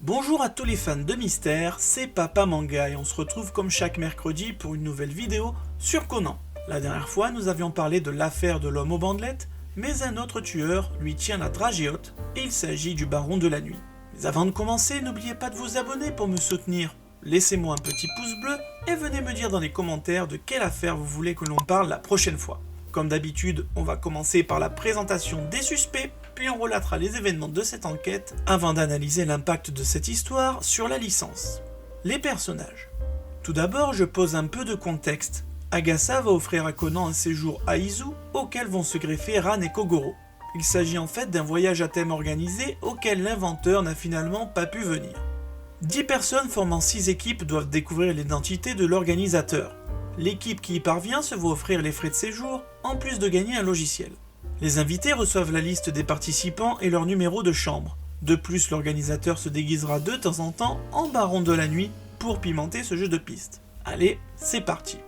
Bonjour à tous les fans de mystère, c'est Papa Manga et on se retrouve comme chaque mercredi pour une nouvelle vidéo sur Conan. La dernière fois, nous avions parlé de l'affaire de l'homme aux bandelettes, mais un autre tueur lui tient la dragée haute et il s'agit du baron de la nuit. Mais avant de commencer, n'oubliez pas de vous abonner pour me soutenir. Laissez-moi un petit pouce bleu et venez me dire dans les commentaires de quelle affaire vous voulez que l'on parle la prochaine fois. Comme d'habitude, on va commencer par la présentation des suspects, puis on relatera les événements de cette enquête avant d'analyser l'impact de cette histoire sur la licence. Les personnages. Tout d'abord, je pose un peu de contexte. Agasa va offrir à Conan un séjour à Izu, auquel vont se greffer Ran et Kogoro. Il s'agit en fait d'un voyage à thème organisé auquel l'inventeur n'a finalement pas pu venir. 10 personnes formant 6 équipes doivent découvrir l'identité de l'organisateur. L'équipe qui y parvient se voit offrir les frais de séjour, en plus de gagner un logiciel. Les invités reçoivent la liste des participants et leur numéro de chambre. De plus, l'organisateur se déguisera de temps en temps en baron de la nuit pour pimenter ce jeu de piste. Allez, c'est parti.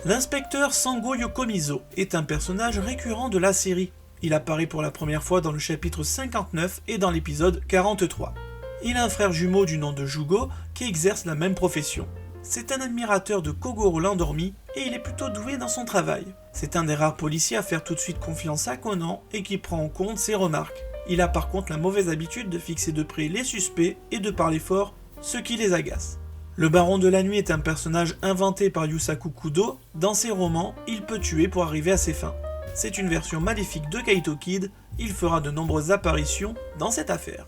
L'inspecteur Sango Yokomizo est un personnage récurrent de la série. Il apparaît pour la première fois dans le chapitre 59 et dans l'épisode 43. Il a un frère jumeau du nom de Jugo qui exerce la même profession. C'est un admirateur de Kogoro l'endormi et il est plutôt doué dans son travail. C'est un des rares policiers à faire tout de suite confiance à Conan et qui prend en compte ses remarques. Il a par contre la mauvaise habitude de fixer de près les suspects et de parler fort, ce qui les agace. Le baron de la nuit est un personnage inventé par Yusaku Kudo. Dans ses romans, il peut tuer pour arriver à ses fins. C'est une version maléfique de Kaito Kid, il fera de nombreuses apparitions dans cette affaire.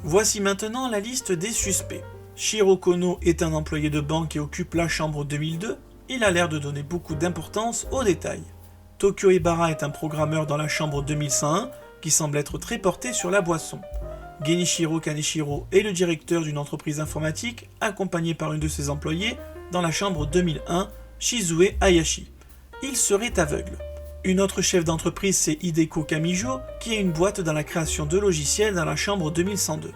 Voici maintenant la liste des suspects. Shiro Kono est un employé de banque et occupe la chambre 2002, il a l'air de donner beaucoup d'importance aux détails. Tokyo Ebara est un programmeur dans la chambre 2101 qui semble être très porté sur la boisson. Genichiro Kaneshiro est le directeur d'une entreprise informatique accompagné par une de ses employées dans la chambre 2001, Shizue Hayashi. Il serait aveugle. Une autre chef d'entreprise c'est Hideko Kamijo qui a une boîte dans la création de logiciels dans la chambre 2102.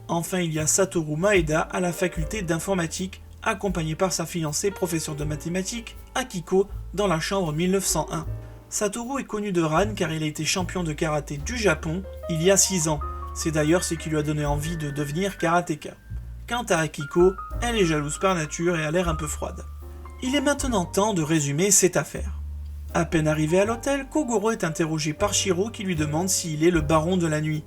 Enfin, il y a Satoru Maeda à la faculté d'informatique, accompagné par sa fiancée professeure de mathématiques, Akiko, dans la chambre 1901. Satoru est connu de Ran car il a été champion de karaté du Japon il y a 6 ans. C'est d'ailleurs ce qui lui a donné envie de devenir karatéka. Quant à Akiko, elle est jalouse par nature et a l'air un peu froide. Il est maintenant temps de résumer cette affaire. À peine arrivé à l'hôtel, Kogoro est interrogé par Shiro qui lui demande s'il est le baron de la nuit.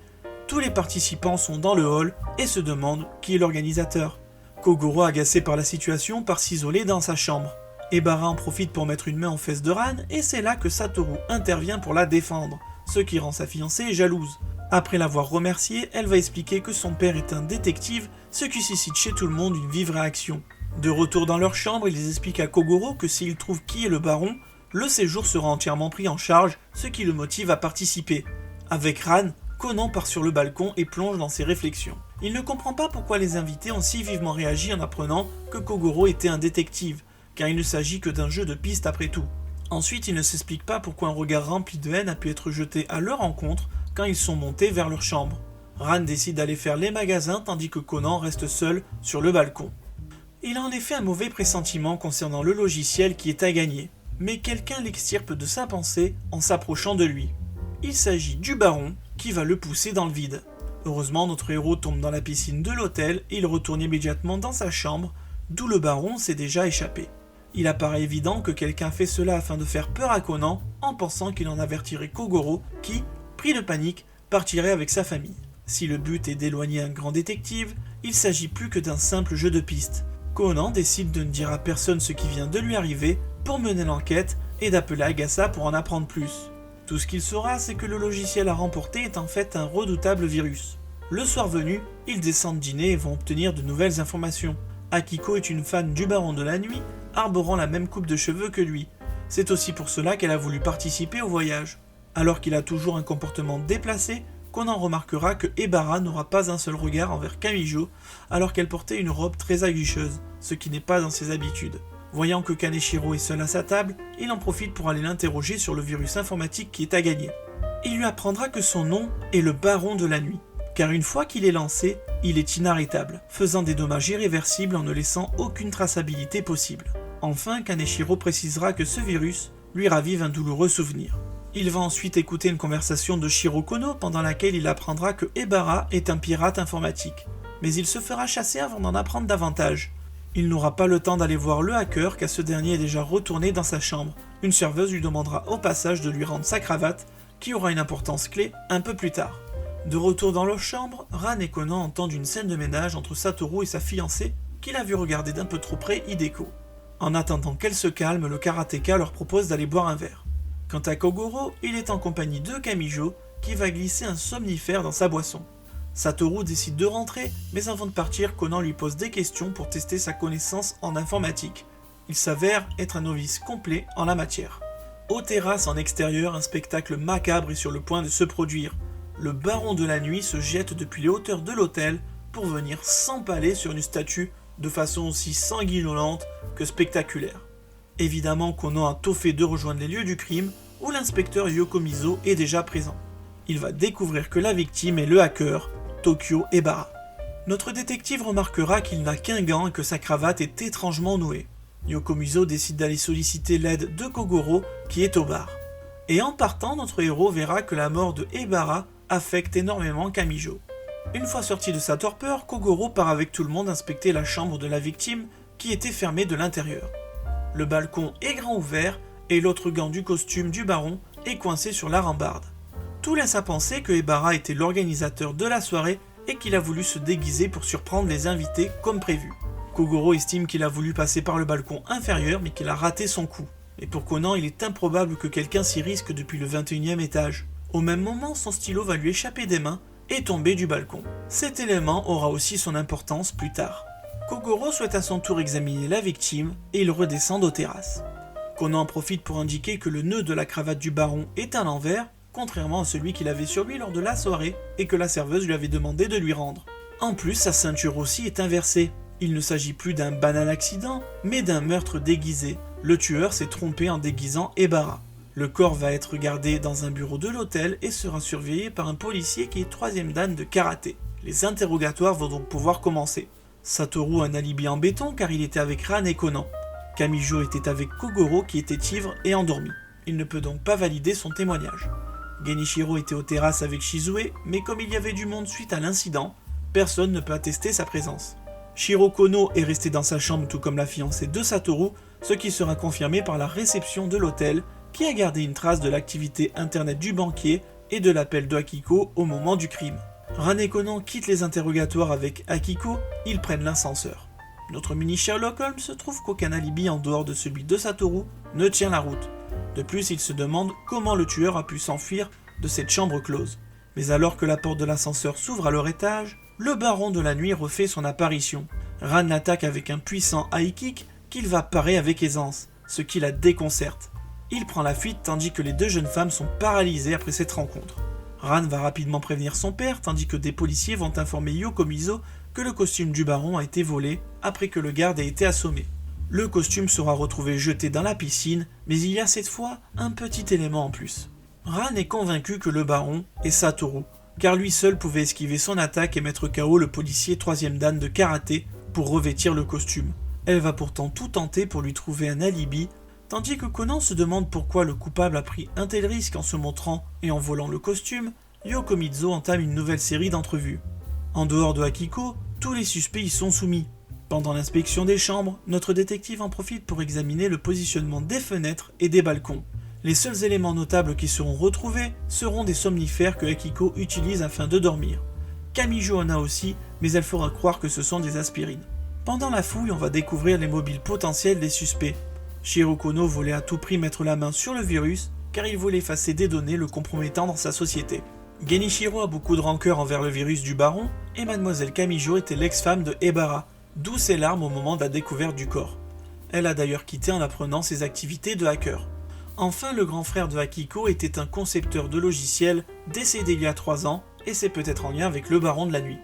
Tous les participants sont dans le hall et se demandent qui est l'organisateur. Kogoro, agacé par la situation, part s'isoler dans sa chambre. Ebara en profite pour mettre une main en fesse de Ran et c'est là que Satoru intervient pour la défendre, ce qui rend sa fiancée jalouse. Après l'avoir remerciée, elle va expliquer que son père est un détective, ce qui suscite chez tout le monde une vive réaction. De retour dans leur chambre, ils expliquent à Kogoro que s'il trouve qui est le baron, le séjour sera entièrement pris en charge, ce qui le motive à participer. Avec Ran, Conan part sur le balcon et plonge dans ses réflexions. Il ne comprend pas pourquoi les invités ont si vivement réagi en apprenant que Kogoro était un détective, car il ne s'agit que d'un jeu de piste après tout. Ensuite, il ne s'explique pas pourquoi un regard rempli de haine a pu être jeté à leur encontre quand ils sont montés vers leur chambre. Ran décide d'aller faire les magasins tandis que Conan reste seul sur le balcon. Il a en effet un mauvais pressentiment concernant le logiciel qui est à gagner, mais quelqu'un l'extirpe de sa pensée en s'approchant de lui. Il s'agit du baron qui va le pousser dans le vide. Heureusement, notre héros tombe dans la piscine de l'hôtel et il retourne immédiatement dans sa chambre, d'où le baron s'est déjà échappé. Il apparaît évident que quelqu'un fait cela afin de faire peur à Conan en pensant qu'il en avertirait Kogoro qui, pris de panique, partirait avec sa famille. Si le but est d'éloigner un grand détective, il s'agit plus que d'un simple jeu de piste. Conan décide de ne dire à personne ce qui vient de lui arriver pour mener l'enquête et d'appeler Agasa pour en apprendre plus. Tout ce qu'il saura, c'est que le logiciel à remporter est en fait un redoutable virus. Le soir venu, ils descendent dîner et vont obtenir de nouvelles informations. Akiko est une fan du baron de la nuit, arborant la même coupe de cheveux que lui. C'est aussi pour cela qu'elle a voulu participer au voyage. Alors qu'il a toujours un comportement déplacé, Conan remarquera que Ebara n'aura pas un seul regard envers Kamijo, alors qu'elle portait une robe très aguicheuse, ce qui n'est pas dans ses habitudes. Voyant que Kaneshiro est seul à sa table, il en profite pour aller l'interroger sur le virus informatique qui est à gagner. Il lui apprendra que son nom est le baron de la nuit, car une fois qu'il est lancé, il est inarrêtable, faisant des dommages irréversibles en ne laissant aucune traçabilité possible. Enfin, Kaneshiro précisera que ce virus lui ravive un douloureux souvenir. Il va ensuite écouter une conversation de Shiro Kono pendant laquelle il apprendra que Ebara est un pirate informatique. mais il se fera chasser avant d'en apprendre davantage. Il n'aura pas le temps d'aller voir le hacker car ce dernier est déjà retourné dans sa chambre. Une serveuse lui demandera au passage de lui rendre sa cravate, qui aura une importance clé un peu plus tard. De retour dans leur chambre, Ran et Conan entendent une scène de ménage entre Satoru et sa fiancée, qu'il a vu regarder d'un peu trop près Hideko. En attendant qu'elle se calme, le karatéka leur propose d'aller boire un verre. Quant à Kogoro, il est en compagnie de Kamijo, qui va glisser un somnifère dans sa boisson. Satoru décide de rentrer, mais avant de partir, Conan lui pose des questions pour tester sa connaissance en informatique. Il s'avère être un novice complet en la matière. Aux terrasses en extérieur, un spectacle macabre est sur le point de se produire. Le baron de la nuit se jette depuis les hauteurs de l'hôtel pour venir s'empaler sur une statue de façon aussi sanguinolente que spectaculaire. Évidemment, Conan a tôt fait de rejoindre les lieux du crime, où l'inspecteur Yokomizo est déjà présent. Il va découvrir que la victime est le hacker, Tokyo Ebara. Notre détective remarquera qu'il n'a qu'un gant et que sa cravate est étrangement nouée. Yokomizo décide d'aller solliciter l'aide de Kogoro, qui est au bar. Et en partant, notre héros verra que la mort de Ebara affecte énormément Kamijo. Une fois sorti de sa torpeur, Kogoro part avec tout le monde inspecter la chambre de la victime, qui était fermée de l'intérieur. Le balcon est grand ouvert, et l'autre gant du costume du baron est coincé sur la rambarde. Tout laisse à penser que Ebara était l'organisateur de la soirée et qu'il a voulu se déguiser pour surprendre les invités comme prévu. Kogoro estime qu'il a voulu passer par le balcon inférieur mais qu'il a raté son coup. Et pour Conan, il est improbable que quelqu'un s'y risque depuis le 21e étage. Au même moment, son stylo va lui échapper des mains et tomber du balcon. Cet élément aura aussi son importance plus tard. Kogoro souhaite à son tour examiner la victime et ils redescendent aux terrasses. Conan en profite pour indiquer que le nœud de la cravate du baron est à l'envers, contrairement à celui qu'il avait sur lui lors de la soirée et que la serveuse lui avait demandé de lui rendre. En plus, sa ceinture aussi est inversée. Il ne s'agit plus d'un banal accident, mais d'un meurtre déguisé. Le tueur s'est trompé en déguisant Ebara. Le corps va être gardé dans un bureau de l'hôtel et sera surveillé par un policier qui est 3e dan de karaté. Les interrogatoires vont donc pouvoir commencer. Satoru a un alibi en béton car il était avec Ran et Conan. Kamijo était avec Kogoro qui était ivre et endormi. Il ne peut donc pas valider son témoignage. Genichiro était aux terrasses avec Shizue, mais comme il y avait du monde suite à l'incident, personne ne peut attester sa présence. Shiro Kono est resté dans sa chambre tout comme la fiancée de Satoru, ce qui sera confirmé par la réception de l'hôtel, qui a gardé une trace de l'activité internet du banquier et de l'appel de Akiko au moment du crime. Ran et Conan quittent les interrogatoires avec Akiko, ils prennent l'ascenseur. Notre mini Sherlock Holmes se trouve qu'aucun alibi en dehors de celui de Satoru ne tient la route. De plus, il se demande comment le tueur a pu s'enfuir de cette chambre close. Mais alors que la porte de l'ascenseur s'ouvre à leur étage, le baron de la nuit refait son apparition. Ran l'attaque avec un puissant high kick qu'il va parer avec aisance, ce qui la déconcerte. Il prend la fuite tandis que les deux jeunes femmes sont paralysées après cette rencontre. Ran va rapidement prévenir son père tandis que des policiers vont informer Yokomizo que le costume du baron a été volé après que le garde ait été assommé. Le costume sera retrouvé jeté dans la piscine, mais il y a cette fois un petit élément en plus. Ran est convaincu que le baron est Satoru, car lui seul pouvait esquiver son attaque et mettre KO le policier 3e dan de karaté pour revêtir le costume. Elle va pourtant tout tenter pour lui trouver un alibi, tandis que Conan se demande pourquoi le coupable a pris un tel risque en se montrant et en volant le costume. Yokomizo entame une nouvelle série d'entrevues. En dehors de Akiko, tous les suspects y sont soumis. Pendant l'inspection des chambres, notre détective en profite pour examiner le positionnement des fenêtres et des balcons. Les seuls éléments notables qui seront retrouvés seront des somnifères que Akiko utilise afin de dormir. Kamijo en a aussi, mais elle fera croire que ce sont des aspirines. Pendant la fouille, on va découvrir les mobiles potentiels des suspects. Shiro Kono voulait à tout prix mettre la main sur le virus, car il voulait effacer des données le compromettant dans sa société. Genichiro a beaucoup de rancœur envers le virus du baron, et mademoiselle Kamijo était l'ex-femme de Ebara, d'où ses larmes au moment de la découverte du corps. Elle a d'ailleurs quitté en apprenant ses activités de hacker. Enfin, le grand frère de Akiko était un concepteur de logiciels décédé il y a 3 ans, et c'est peut-être en lien avec le baron de la nuit.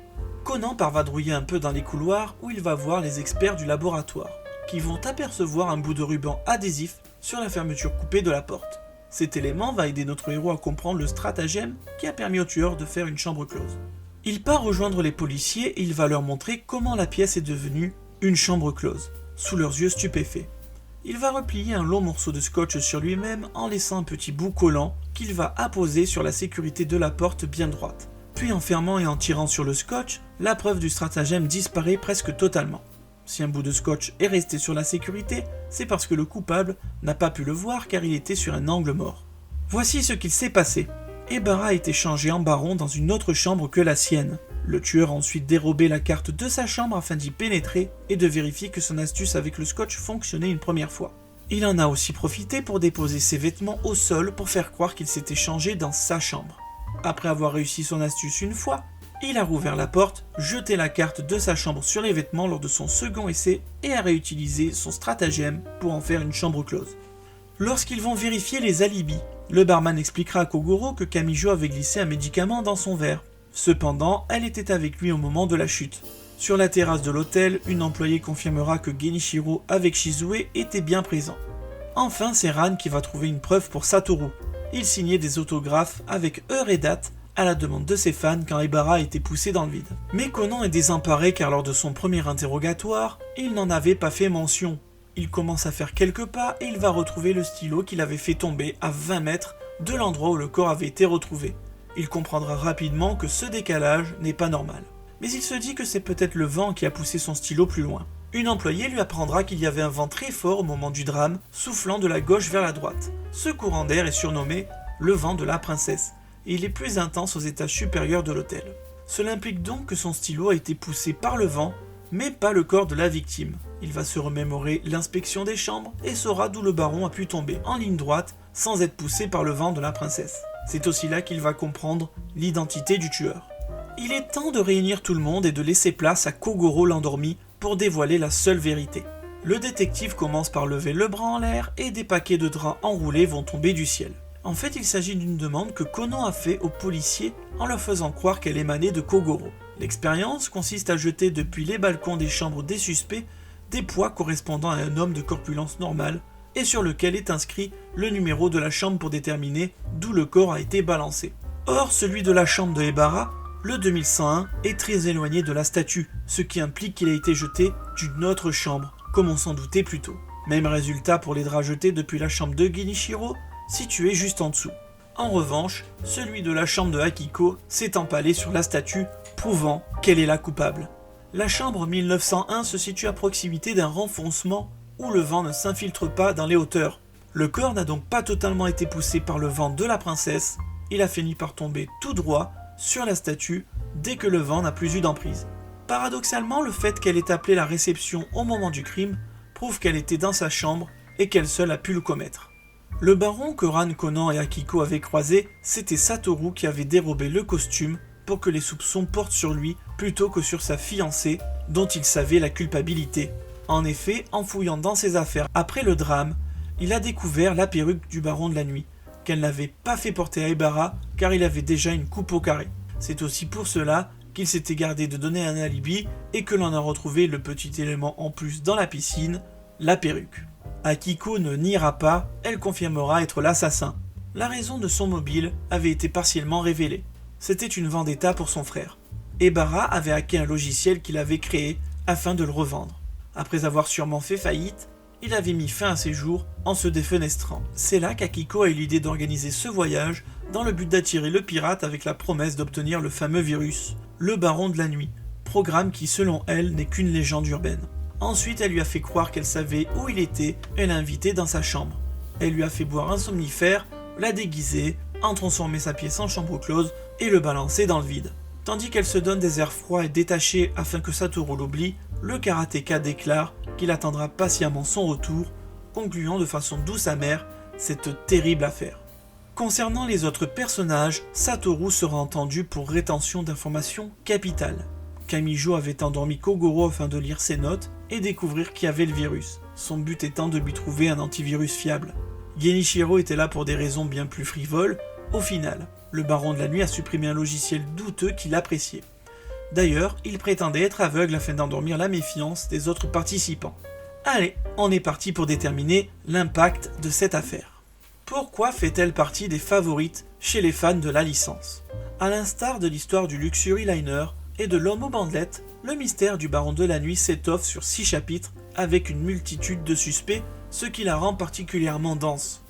Conan part vadrouiller un peu dans les couloirs où il va voir les experts du laboratoire, qui vont apercevoir un bout de ruban adhésif sur la fermeture coupée de la porte. Cet élément va aider notre héros à comprendre le stratagème qui a permis au tueur de faire une chambre close. Il part rejoindre les policiers et il va leur montrer comment la pièce est devenue une chambre close, sous leurs yeux stupéfaits. Il va replier un long morceau de scotch sur lui-même en laissant un petit bout collant qu'il va apposer sur la sécurité de la porte bien droite. Puis en fermant et en tirant sur le scotch, la preuve du stratagème disparaît presque totalement. Si un bout de scotch est resté sur la sécurité, c'est parce que le coupable n'a pas pu le voir car il était sur un angle mort. Voici ce qu'il s'est passé. Ibarra a été changé en baron dans une autre chambre que la sienne. Le tueur a ensuite dérobé la carte de sa chambre afin d'y pénétrer et de vérifier que son astuce avec le scotch fonctionnait une première fois. Il en a aussi profité pour déposer ses vêtements au sol pour faire croire qu'il s'était changé dans sa chambre. Après avoir réussi son astuce une fois, il a rouvert la porte, jeté la carte de sa chambre sur les vêtements lors de son second essai et a réutilisé son stratagème pour en faire une chambre close. Lorsqu'ils vont vérifier les alibis, le barman expliquera à Kogoro que Kamijo avait glissé un médicament dans son verre. Cependant, elle était avec lui au moment de la chute. Sur la terrasse de l'hôtel, une employée confirmera que Genichiro avec Shizue étaient bien présents. Enfin, c'est Ran qui va trouver une preuve pour Satoru. Il signait des autographes avec heure et date à la demande de ses fans quand Ibarra a été poussé dans le vide. Mais Conan est désemparé car lors de son premier interrogatoire, il n'en avait pas fait mention. Il commence à faire quelques pas et il va retrouver le stylo qu'il avait fait tomber à 20 mètres de l'endroit où le corps avait été retrouvé. Il comprendra rapidement que ce décalage n'est pas normal. Mais il se dit que c'est peut-être le vent qui a poussé son stylo plus loin. Une employée lui apprendra qu'il y avait un vent très fort au moment du drame, soufflant de la gauche vers la droite. Ce courant d'air est surnommé le vent de la princesse, et il est plus intense aux étages supérieurs de l'hôtel. Cela implique donc que son stylo a été poussé par le vent, mais pas le corps de la victime. Il va se remémorer l'inspection des chambres et saura d'où le baron a pu tomber en ligne droite sans être poussé par le vent de la princesse. C'est aussi là qu'il va comprendre l'identité du tueur. Il est temps de réunir tout le monde et de laisser place à Kogoro l'endormi pour dévoiler la seule vérité. Le détective commence par lever le bras en l'air et des paquets de draps enroulés vont tomber du ciel. En fait, il s'agit d'une demande que Conan a fait aux policiers en leur faisant croire qu'elle émanait de Kogoro. L'expérience consiste à jeter depuis les balcons des chambres des suspects des poids correspondant à un homme de corpulence normale et sur lequel est inscrit le numéro de la chambre pour déterminer d'où le corps a été balancé. Or, celui de la chambre de Ibarra, le 2101, est très éloigné de la statue, ce qui implique qu'il a été jeté d'une autre chambre, comme on s'en doutait plus tôt. Même résultat pour les draps jetés depuis la chambre de Genichiro, située juste en dessous. En revanche, celui de la chambre de Akiko s'est empalé sur la statue, prouvant qu'elle est la coupable. La chambre 1901 se situe à proximité d'un renfoncement où le vent ne s'infiltre pas dans les hauteurs. Le corps n'a donc pas totalement été poussé par le vent de la princesse, il a fini par tomber tout droit sur la statue dès que le vent n'a plus eu d'emprise. Paradoxalement, le fait qu'elle ait appelé la réception au moment du crime prouve qu'elle était dans sa chambre et qu'elle seule a pu le commettre. Le baron que Ran, Conan et Akiko avaient croisé, c'était Satoru qui avait dérobé le costume pour que les soupçons portent sur lui plutôt que sur sa fiancée, dont il savait la culpabilité. En effet, en fouillant dans ses affaires après le drame, il a découvert la perruque du baron de la nuit, qu'elle n'avait pas fait porter à Ibarra car il avait déjà une coupe au carré. C'est aussi pour cela qu'il s'était gardé de donner un alibi et que l'on a retrouvé le petit élément en plus dans la piscine, la perruque. Akiko ne niera pas, elle confirmera être l'assassin. La raison de son mobile avait été partiellement révélée. C'était une vendetta pour son frère. Ibarra avait hacké un logiciel qu'il avait créé afin de le revendre. Après avoir sûrement fait faillite, il avait mis fin à ses jours en se défenestrant. C'est là qu'Akiko a eu l'idée d'organiser ce voyage dans le but d'attirer le pirate avec la promesse d'obtenir le fameux virus, le baron de la nuit, programme qui selon elle n'est qu'une légende urbaine. Ensuite, elle lui a fait croire qu'elle savait où il était et l'a invité dans sa chambre. Elle lui a fait boire un somnifère, la déguiser, en transformer sa pièce en chambre close et le balancer dans le vide. Tandis qu'elle se donne des airs froids et détachés afin que Satoru l'oublie, le karatéka déclare qu'il attendra patiemment son retour, concluant de façon douce amère cette terrible affaire. Concernant les autres personnages, Satoru sera entendu pour rétention d'informations capitales. Kamijo avait endormi Kogoro afin de lire ses notes et découvrir qui avait le virus, son but étant de lui trouver un antivirus fiable. Genichiro était là pour des raisons bien plus frivoles. Au final, le baron de la nuit a supprimé un logiciel douteux qu'il appréciait. D'ailleurs, il prétendait être aveugle afin d'endormir la méfiance des autres participants. Allez, on est parti pour déterminer l'impact de cette affaire. Pourquoi fait-elle partie des favorites chez les fans de la licence? À l'instar de l'histoire du Luxury Liner et de l'homme aux bandelettes, le mystère du baron de la nuit s'étoffe sur 6 chapitres avec une multitude de suspects, ce qui la rend particulièrement dense.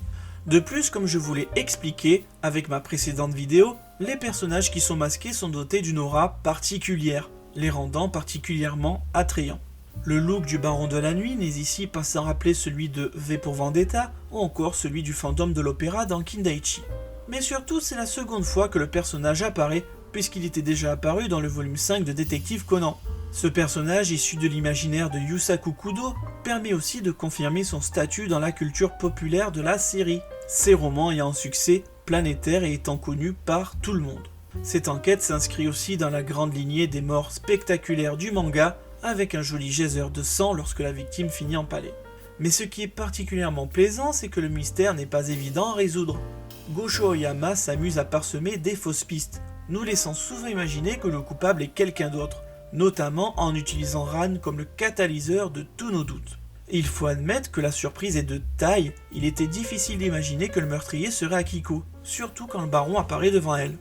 De plus, comme je vous l'ai expliqué avec ma précédente vidéo, les personnages qui sont masqués sont dotés d'une aura particulière, les rendant particulièrement attrayants. Le look du Baron de la Nuit n'est ici pas sans rappeler celui de V pour Vendetta ou encore celui du fantôme de l'opéra dans Kindaichi. Mais surtout, c'est la seconde fois que le personnage apparaît, puisqu'il était déjà apparu dans le volume 5 de Détective Conan. Ce personnage, issu de l'imaginaire de Yusaku Kudo, permet aussi de confirmer son statut dans la culture populaire de la série, ses romans ayant un succès planétaire et étant connus par tout le monde. Cette enquête s'inscrit aussi dans la grande lignée des morts spectaculaires du manga, avec un joli geyser de sang lorsque la victime finit empalée. Mais ce qui est particulièrement plaisant, c'est que le mystère n'est pas évident à résoudre. Gosho Oyama s'amuse à parsemer des fausses pistes, nous laissant souvent imaginer que le coupable est quelqu'un d'autre, notamment en utilisant Ran comme le catalyseur de tous nos doutes. Et il faut admettre que la surprise est de taille, il était difficile d'imaginer que le meurtrier serait Akiko, surtout quand le baron apparaît devant elle.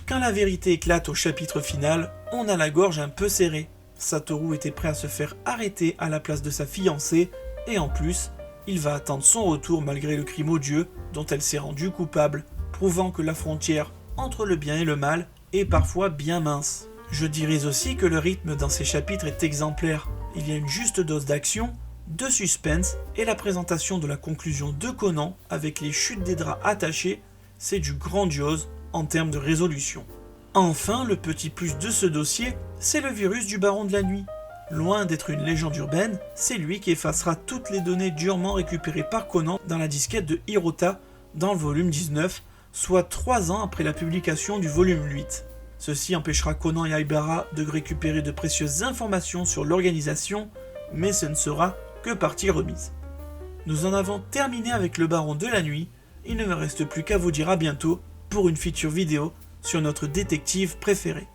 Quand la vérité éclate au chapitre final, on a la gorge un peu serrée. Satoru était prêt à se faire arrêter à la place de sa fiancée, et en plus, il va attendre son retour malgré le crime odieux dont elle s'est rendue coupable, prouvant que la frontière entre le bien et le mal est parfois bien mince. Je dirais aussi que le rythme dans ces chapitres est exemplaire. Il y a une juste dose d'action, de suspense et la présentation de la conclusion de Conan avec les chutes des draps attachés, c'est du grandiose en termes de résolution. Enfin, le petit plus de ce dossier, c'est le virus du Baron de la Nuit. Loin d'être une légende urbaine, c'est lui qui effacera toutes les données durement récupérées par Conan dans la disquette de Hirota dans le volume 19, soit 3 ans après la publication du volume 8. Ceci empêchera Conan et Aibara de récupérer de précieuses informations sur l'organisation, mais ce ne sera que partie remise. Nous en avons terminé avec le Baron de la Nuit, il ne me reste plus qu'à vous dire à bientôt pour une future vidéo sur notre détective préféré.